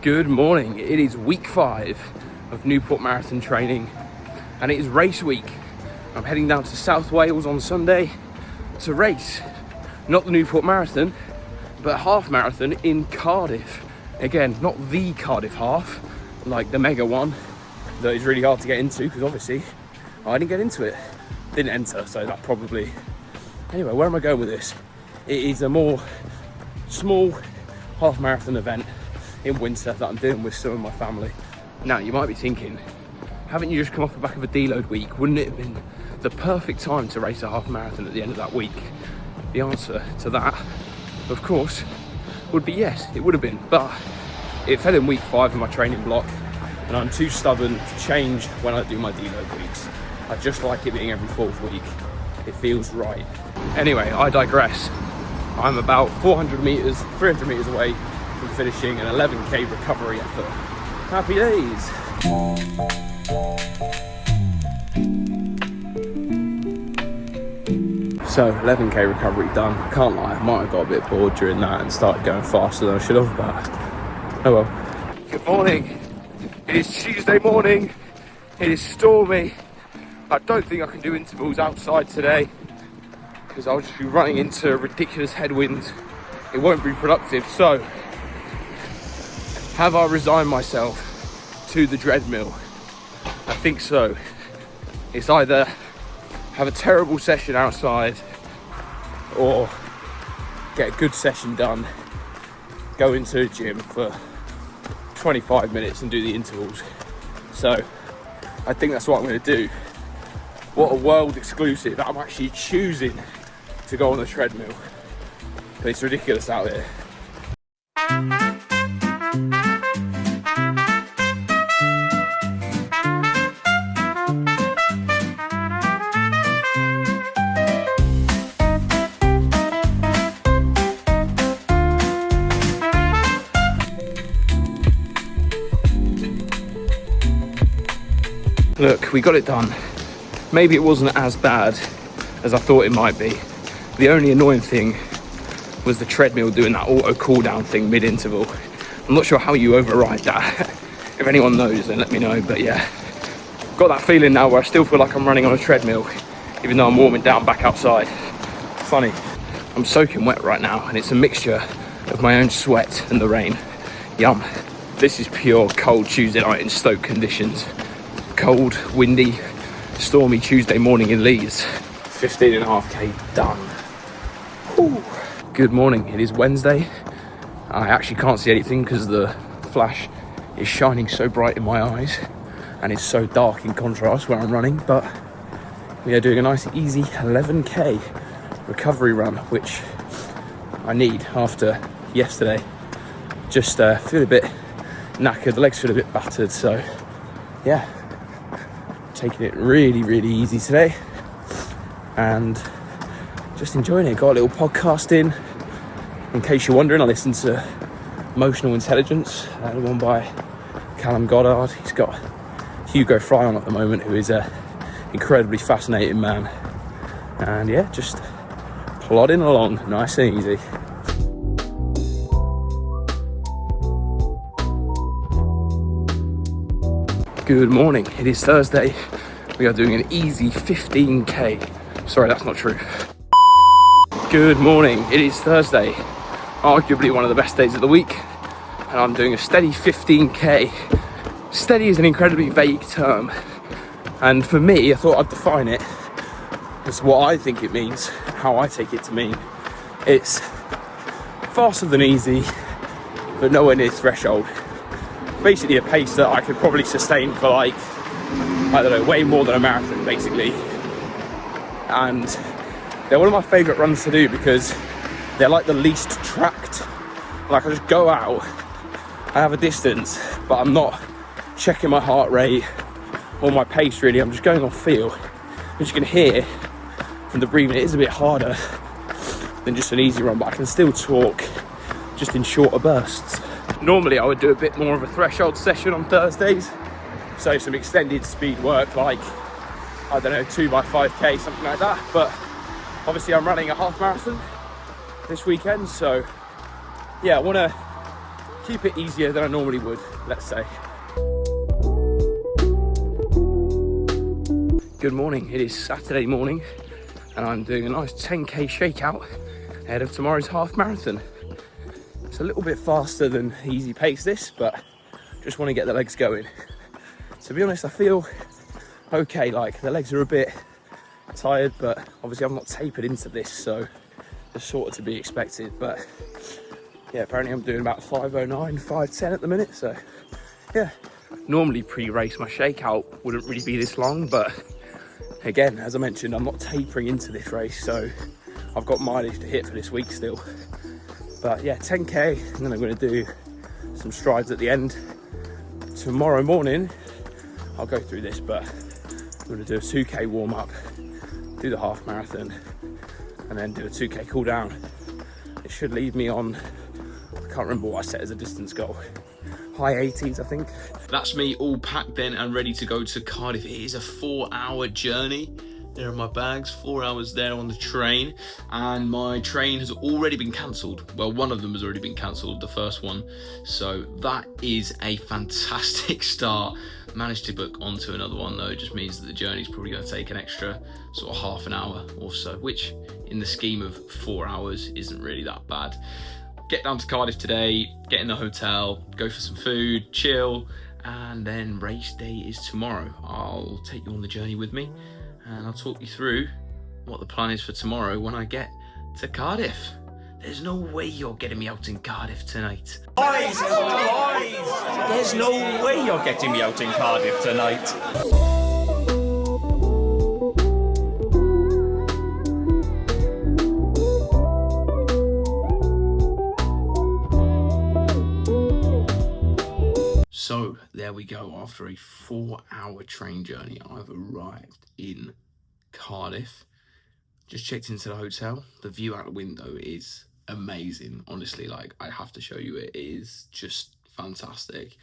Good morning. It is week 5 of Newport Marathon training and it is race week. I'm heading down to South Wales on Sunday to race, not the Newport Marathon, but a half marathon in Cardiff. Again, not the Cardiff half, like the mega one that is really hard to get into because obviously I didn't get into it. Didn't enter, so that probably... Anyway, where am I going with this? It is a more small half marathon event in winter that I'm doing with some of my family. Now, you might be thinking, haven't you just come off the back of a deload week? Wouldn't it have been the perfect time to race a half marathon at the end of that week? The answer to that, of course, would be yes, it would have been. But it fell in week 5 of my training block, and I'm too stubborn to change when I do my deload weeks. I just like it being every 4th week. It feels right. Anyway, I digress. I'm about 300 meters away from finishing an 11k recovery effort. Happy days. So 11k recovery done. Can't lie, I might have got a bit bored during that and started going faster than I should have, but oh well. Good morning. It is Tuesday morning. It is stormy. I don't think I can do intervals outside today because I'll just be running into ridiculous headwinds. It won't be productive. So have I resigned myself to the treadmill? I think so. It's either have a terrible session outside or get a good session done, go into the gym for 25 minutes and do the intervals. So I think that's what I'm going to do. What a world exclusive. I'm actually choosing to go on the treadmill. But it's ridiculous out there. Look, we got it done. Maybe it wasn't as bad as I thought it might be. The only annoying thing was the treadmill doing that auto cool down thing mid-interval. I'm not sure how you override that. If anyone knows, then let me know. But yeah, got that feeling now where I still feel like I'm running on a treadmill, even though I'm warming down back outside. Funny, I'm soaking wet right now and it's a mixture of my own sweat and the rain. Yum. This is pure cold Tuesday night in Stoke conditions. Cold, windy, stormy Tuesday morning in Leeds. 15.5k done. Whew. Good morning, it is Wednesday. I actually can't see anything because the flash is shining so bright in my eyes and it's so dark in contrast where I'm running, but we are doing a nice easy 11k recovery run, which I need after yesterday. Just feel a bit knackered, the legs feel a bit battered, so yeah, taking it really easy today and just enjoying it. Got a little podcast in case you're wondering. I listen to Emotional Intelligence, the one by Callum Goddard. He's got Hugo Fry on at the moment, who is a incredibly fascinating man, and yeah, just plodding along nice and easy. Good morning, it is Thursday. We are doing an easy 15k. Sorry, that's not true. Good morning, it is Thursday. Arguably one of the best days of the week. And I'm doing a steady 15k. Steady is an incredibly vague term. And for me, I thought I'd define it as what I think it means, how I take it to mean. It's faster than easy, but nowhere near threshold. Basically a pace that I could probably sustain for like, I don't know, way more than a marathon basically. And they're one of my favourite runs to do because they're like the least tracked. Like I just go out, I have a distance, but I'm not checking my heart rate or my pace really, I'm just going on feel. As you can hear from the breathing, it is a bit harder than just an easy run, but I can still talk just in shorter bursts. Normally I would do a bit more of a threshold session on Thursdays, so some extended speed work like, I don't know, 2x5k, something like that, but obviously I'm running a half marathon this weekend, so yeah, I want to keep it easier than I normally would, let's say. Good morning, it is Saturday morning and I'm doing a nice 10k shakeout ahead of tomorrow's half marathon. It's a little bit faster than easy pace this, but just want to get the legs going. To be honest, I feel okay, like the legs are a bit tired, but obviously I'm not tapered into this, so it's sort of to be expected. But yeah, apparently I'm doing about 5:09, 5:10 at the minute, so yeah. Normally pre-race my shakeout wouldn't really be this long, but again, as I mentioned, I'm not tapering into this race, so I've got mileage to hit for this week still. But yeah, 10k, and then I'm going to do some strides at the end. Tomorrow morning, I'll go through this, but I'm going to do a 2k warm up, do the half marathon, and then do a 2k cool down. It should leave me on, I can't remember what I set as a distance goal, high 80s I think. That's me all packed then and ready to go to Cardiff. It is a 4-hour journey. There are my bags, 4 hours there on the train, and my train has already been cancelled. Well, one of them has already been cancelled, the first one. So that is a fantastic start. Managed to book onto another one though. It just means that the journey is probably going to take an extra sort of half an hour or so, which in the scheme of 4 hours isn't really that bad. Get down to Cardiff today, get in the hotel, go for some food, chill, and then race day is tomorrow. I'll take you on the journey with me and I'll talk you through what the plan is for tomorrow when I get to Cardiff. There's no way you're getting me out in Cardiff tonight. Boys! There's no way you're getting me out in Cardiff tonight. So there we go. After a 4-hour train journey, I've arrived in Cardiff. Just checked into the hotel. The view out the window is amazing. Honestly, like, I have to show you, it is just fantastic.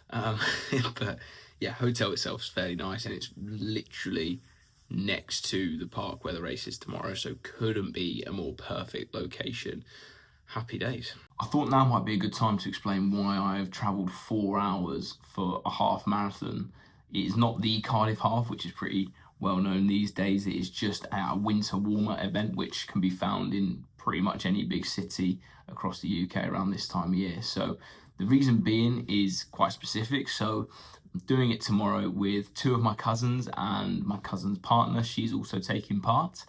But yeah, hotel itself is fairly nice, and it's literally next to the park where the race is tomorrow, so couldn't be a more perfect location. Happy days. I thought now might be a good time to explain why I have travelled 4 hours for a half marathon. It is not the Cardiff half, which is pretty well known these days. It is just a winter warmer event, which can be found in pretty much any big city across the UK around this time of year. So the reason being is quite specific. So I'm doing it tomorrow with 2 of my cousins and my cousin's partner. She's also taking part.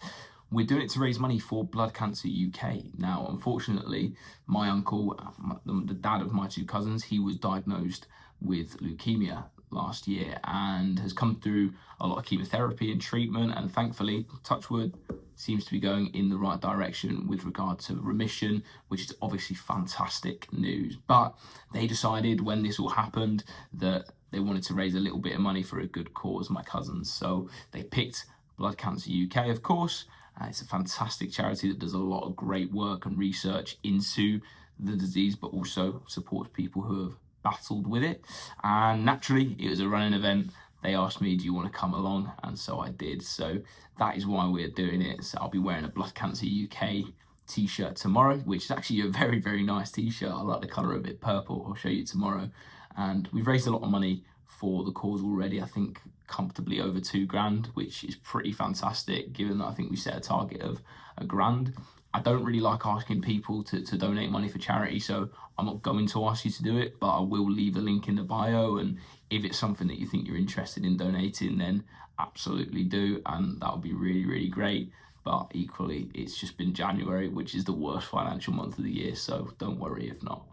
We're doing it to raise money for Blood Cancer UK. Now, unfortunately, my uncle, the dad of my 2 cousins, he was diagnosed with leukemia last year and has come through a lot of chemotherapy and treatment, and thankfully, touch wood, seems to be going in the right direction with regard to remission, which is obviously fantastic news. But they decided when this all happened that they wanted to raise a little bit of money for a good cause, my cousins. So they picked Blood Cancer UK, of course. It's a fantastic charity that does a lot of great work and research into the disease, but also supports people who have battled with it. And naturally, it was a running event. They asked me, do you want to come along? And so I did. So that is why we're doing it. So I'll be wearing a Blood Cancer UK t-shirt tomorrow, which is actually a very, very nice t-shirt. I like the colour of it, purple. I'll show you tomorrow. And we've raised a lot of money for the cause already. I think comfortably over £2,000, which is pretty fantastic given that I think we set a target of £1,000. I don't really like asking people to donate money for charity, so I'm not going to ask you to do it, but I will leave a link in the bio, and if it's something that you think you're interested in donating, then absolutely do, and that would be really, really great. But equally, it's just been January, which is the worst financial month of the year, so don't worry if not.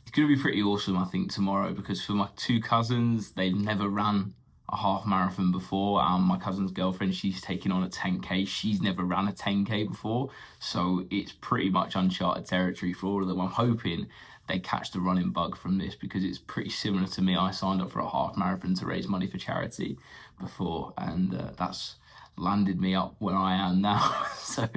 It's going to be pretty awesome, I think, tomorrow, because for my 2 cousins, they've never ran a half marathon before, and my cousin's girlfriend, she's taking on a 10k. She's never ran a 10k before, so it's pretty much uncharted territory for all of them. I'm hoping they catch the running bug from this, because it's pretty similar to me. I signed up for a half marathon to raise money for charity before, and that's landed me up where I am now. So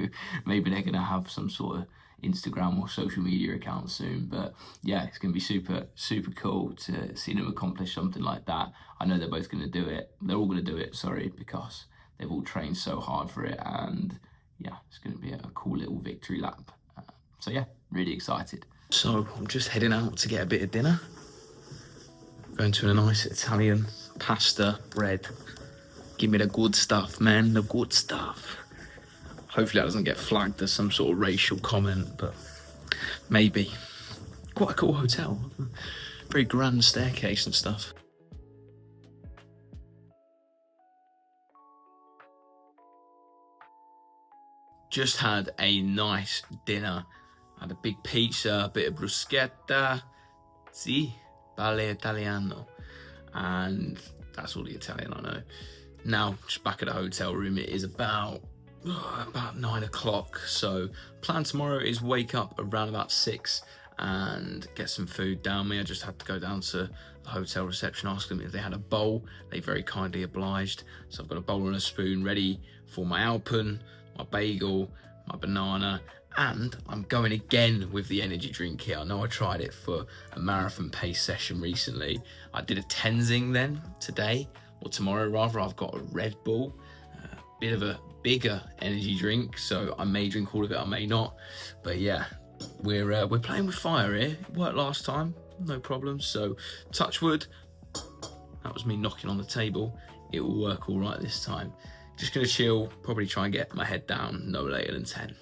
maybe they're going to have some sort of Instagram or social media account soon. But yeah, it's going to be super, super cool to see them accomplish something like that. I know they're both going to do it. They're all going to do it, sorry, because they've all trained so hard for it. And yeah, it's going to be a cool little victory lap. So yeah, really excited. So I'm just heading out to get a bit of dinner. Going to a nice Italian pasta bread. Give me the good stuff, man, the good stuff. Hopefully that doesn't get flagged as some sort of racial comment, but maybe. Quite a cool hotel. Very grand staircase and stuff. Just had a nice dinner. Had a big pizza, a bit of bruschetta. Si, parle italiano. And that's all the Italian I know. Now, just back at the hotel room, it is about 9 o'clock. So plan tomorrow is wake up around about 6 and get some food down me. I just had to go down to the hotel reception, ask them if they had a bowl. They very kindly obliged. So I've got a bowl and a spoon ready for my alpen, my bagel, my banana, and I'm going again with the energy drink here. I know I tried it for a marathon pace session recently. I did a Tenzing then today, or tomorrow rather. I've got a Red Bull, a bit of a bigger energy drink, so I may drink all of it, I may not. But yeah, we're playing with fire here. It worked last time, no problem. So touch wood, that was me knocking on the table. It will work all right this time. Just gonna chill, probably try and get my head down no later than 10.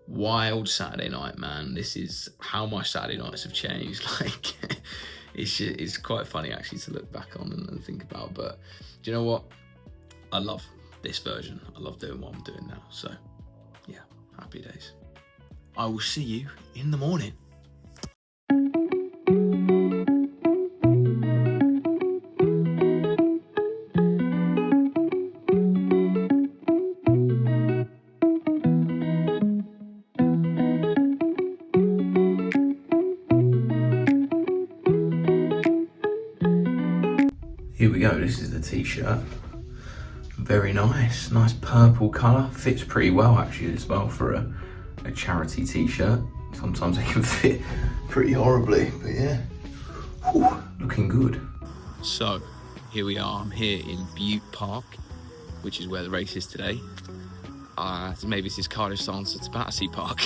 Wild Saturday night, man. This is how my Saturday nights have changed. Like, it's quite funny actually to look back on and think about. But do you know what? I love this version. I love doing what I'm doing now. So yeah, happy days. I will see you in the morning. Here we go, this is the t-shirt. Very nice, nice purple colour. Fits pretty well actually as well for a charity t-shirt. Sometimes they can fit pretty horribly, but yeah. Whew, looking good. So, here we are, I'm here in Butte Park, which is where the race is today. Maybe this is Cardiff's answer to Battersea Park.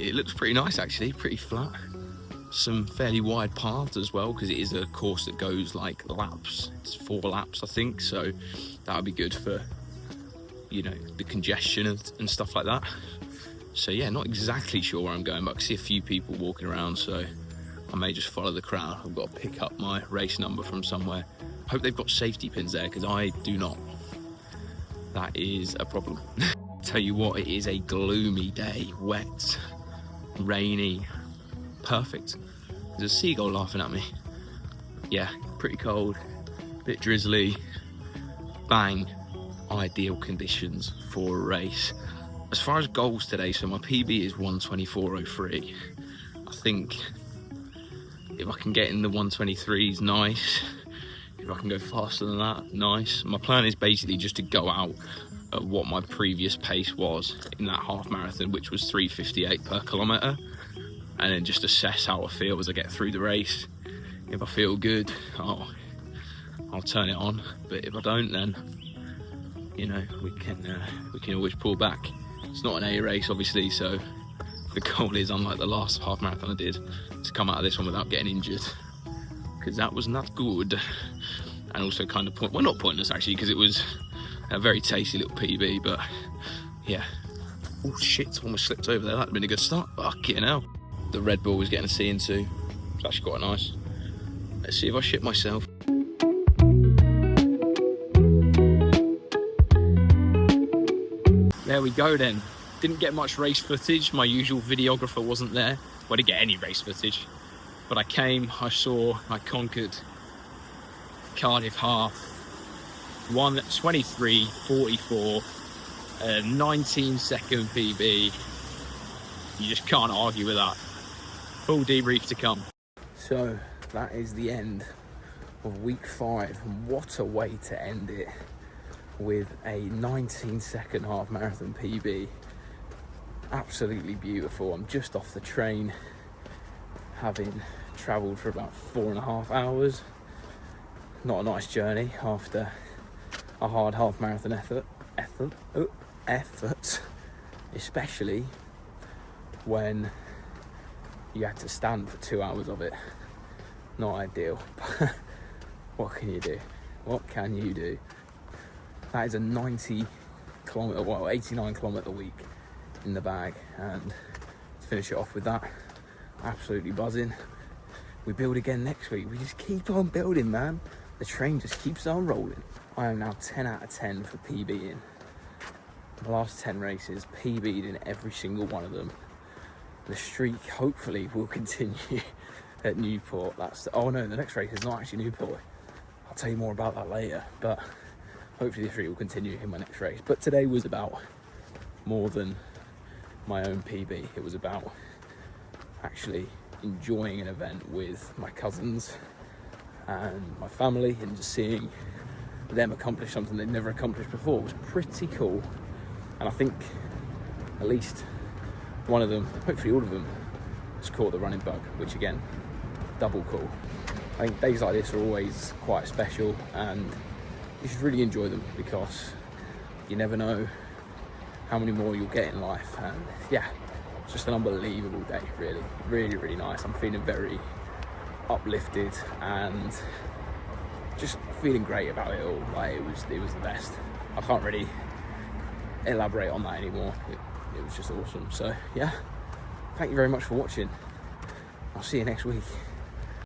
It looks pretty nice actually, pretty flat. Some fairly wide paths as well, because it is a course that goes like laps. It's 4 laps I think, so that would be good for, you know, the congestion and stuff like that. So yeah, not exactly sure where I'm going, but I can see a few people walking around, so I may just follow the crowd. I've got to pick up my race number from somewhere. Hope they've got safety pins there, because I do not. That is a problem. Tell you what, it is a gloomy day, wet, rainy. Perfect. There's a seagull laughing at me. Yeah, pretty cold, bit drizzly. Bang, ideal conditions for a race. As far as goals today, so my PB is 1:24.03. I think if I can get in the 1:23s, nice. If I can go faster than that, nice. My plan is basically just to go out at what my previous pace was in that half marathon, which was 3:58 per kilometre. And then just assess how I feel as I get through the race. If I feel good, I'll turn it on. But if I don't, then you know we can always pull back. It's not an A race, obviously, so the goal is, unlike the last half marathon I did, to come out of this one without getting injured, because that was not good. And also kind of not pointless actually, because it was a very tasty little PB. But yeah, oh shit, almost slipped over there. That'd been a good start. Fucking hell. The Red Bull was getting a C into. It's actually quite nice. Let's see if I shit myself. There we go then. Didn't get much race footage. My usual videographer wasn't there. Well, I didn't get any race footage. But I came, I saw, I conquered Cardiff half. 1:23.44. A 19-second PB. You just can't argue with that. Full debrief to come. So that is the end of week 5, and what a way to end it, with a 19-second half marathon PB. Absolutely beautiful. I'm just off the train, having travelled for about 4.5 hours. Not a nice journey after a hard half marathon effort, especially when you had to stand for 2 hours of it. Not ideal. What can you do? What can you do? That is a 89 kilometre week in the bag, and to finish it off with that, absolutely buzzing. We build again next week. We just keep on building, man. The train just keeps on rolling. I am now 10 out of 10 for PBing. The last 10 races, PB'd in every single one of them. The streak hopefully will continue at Newport. Oh no, the next race is not actually Newport. I'll tell you more about that later, but hopefully the streak will continue in my next race. But today was about more than my own PB. It was about actually enjoying an event with my cousins and my family, and just seeing them accomplish something they'd never accomplished before was pretty cool. And I think at least one of them, hopefully all of them, has caught the running bug, which again, double cool. I think days like this are always quite special, and you should really enjoy them, because you never know how many more you'll get in life. And yeah, it's just an unbelievable day, really, really, really nice. I'm feeling very uplifted and just feeling great about it all. Like it was the best. I can't really elaborate on that anymore. It was just awesome. So yeah, thank you very much for watching. I'll see you next week.